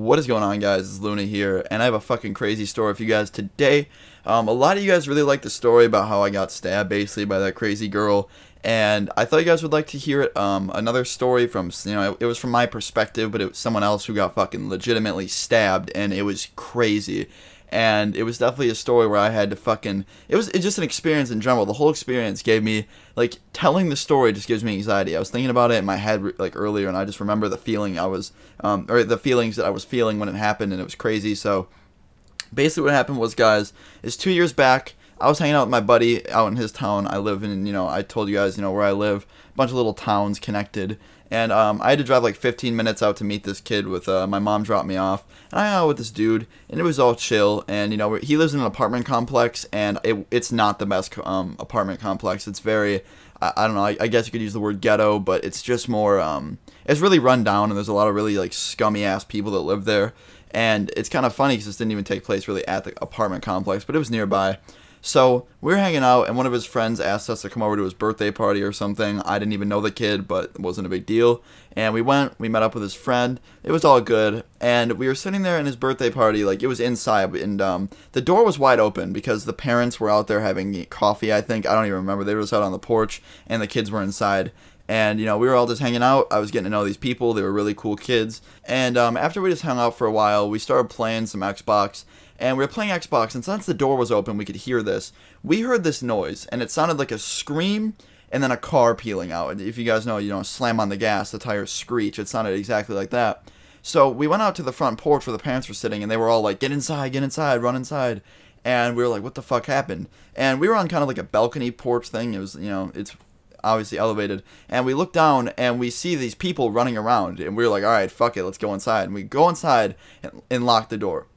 What is going on, guys? It's Luna here, and I have a fucking crazy story for you guys today. A lot of you guys really like the story about how I got stabbed, basically, by that crazy girl, and I thought you guys would like to hear it. Another story from, it was from my perspective, but it was someone else who got fucking legitimately stabbed, and it was crazy. And it was definitely a story where I had to fucking, it's just an experience in general. The whole experience gave me, like, telling the story just gives me anxiety. I was thinking about it in my head, like, earlier, and I just remember the feeling I was, or the feelings that I was feeling when it happened, and it was crazy. So, basically what happened was, guys, is 2 years back, I was hanging out with my buddy out in his town. I live in, I told you guys, where I live, a bunch of little towns connected. And I had to drive like 15 minutes out to meet this kid with, my mom dropped me off. And I hung out with this dude, and it was all chill. And, he lives in an apartment complex, and it's not the best apartment complex. It's very, I don't know, I guess you could use the word ghetto, but it's just more, it's really run down, and there's a lot of really, like, scummy-ass people that live there. And it's kind of funny because this didn't even take place really at the apartment complex, but it was nearby. So, we were hanging out, and one of his friends asked us to come over to his birthday party or something. I didn't even know the kid, but it wasn't a big deal. And we met up with his friend. It was all good. And we were sitting there in his birthday party, like, it was inside, and the door was wide open because the parents were out there having coffee, I think. I don't even remember. They were just out on the porch, and the kids were inside. And, we were all just hanging out. I was getting to know these people. They were really cool kids. And after we just hung out for a while, we started playing some Xbox. And we were playing Xbox, and since the door was open, we could hear this. We heard this noise, and it sounded like a scream and then a car peeling out. And if you guys know, slam on the gas, the tires screech. It sounded exactly like that. So we went out to the front porch where the parents were sitting, and they were all like, get inside, run inside. And we were like, what the fuck happened? And we were on kind of like a balcony porch thing. It was, it's obviously elevated. And we look down, and we see these people running around. And we were like, all right, fuck it, let's go inside. And we go inside and lock the door.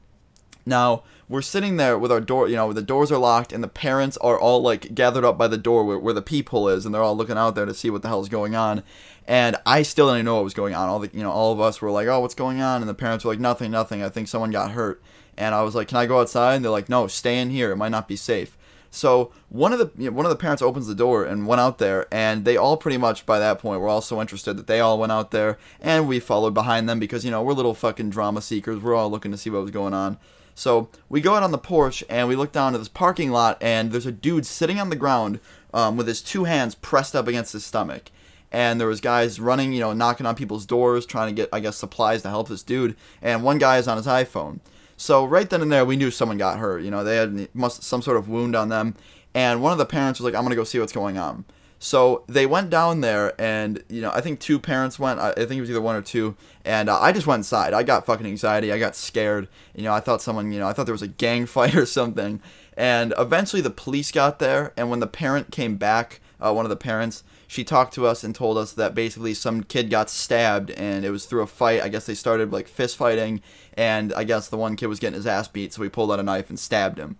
Now, we're sitting there with our door, the doors are locked, and the parents are all, like, gathered up by the door where the peephole is, and they're all looking out there to see what the hell is going on. And I still didn't know what was going on. All of us were like, oh, what's going on? And the parents were like, nothing, I think someone got hurt. And I was like, can I go outside? And they're like, no, stay in here. It might not be safe. So one of the parents opens the door and went out there, and they all pretty much by that point were all so interested that they all went out there, and we followed behind them because, we're little fucking drama seekers. We're all looking to see what was going on. So we go out on the porch, and we look down to this parking lot, and there's a dude sitting on the ground with his two hands pressed up against his stomach. And there was guys running, knocking on people's doors, trying to get, I guess, supplies to help this dude. And one guy is on his iPhone. So right then and there, we knew someone got hurt. They had some sort of wound on them. And one of the parents was like, I'm going to go see what's going on. So they went down there, and, I think two parents went. I think it was either one or two. And I just went inside. I got fucking anxiety. I got scared. I thought I thought there was a gang fight or something. And eventually the police got there, and when the parent came back, one of the parents, she talked to us and told us that basically some kid got stabbed, and it was through a fight. I guess they started, like, fist fighting, and I guess the one kid was getting his ass beat, so he pulled out a knife and stabbed him.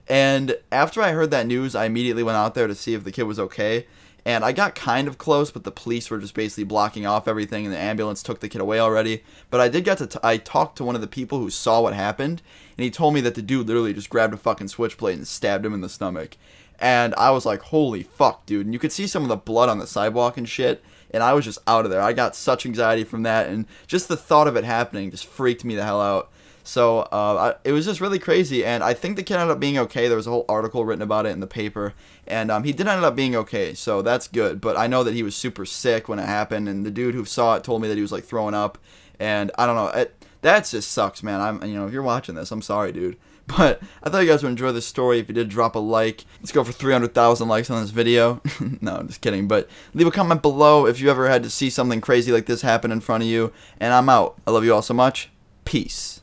And after I heard that news, I immediately went out there to see if the kid was okay. And I got kind of close, but the police were just basically blocking off everything, and the ambulance took the kid away already. But I did get to I talked to one of the people who saw what happened, and he told me that the dude literally just grabbed a fucking switchblade and stabbed him in the stomach. And I was like, holy fuck, dude. And you could see some of the blood on the sidewalk and shit, and I was just out of there. I got such anxiety from that, and just the thought of it happening just freaked me the hell out. So, it was just really crazy, and I think the kid ended up being okay. There was a whole article written about it in the paper, and he did end up being okay, so that's good. But I know that he was super sick when it happened, and the dude who saw it told me that he was, like, throwing up, and I don't know. That just sucks, man. If you're watching this, I'm sorry, dude. But I thought you guys would enjoy this story. If you did, drop a like. Let's go for 300,000 likes on this video. No, I'm just kidding. But leave a comment below if you ever had to see something crazy like this happen in front of you. And I'm out. I love you all so much. Peace.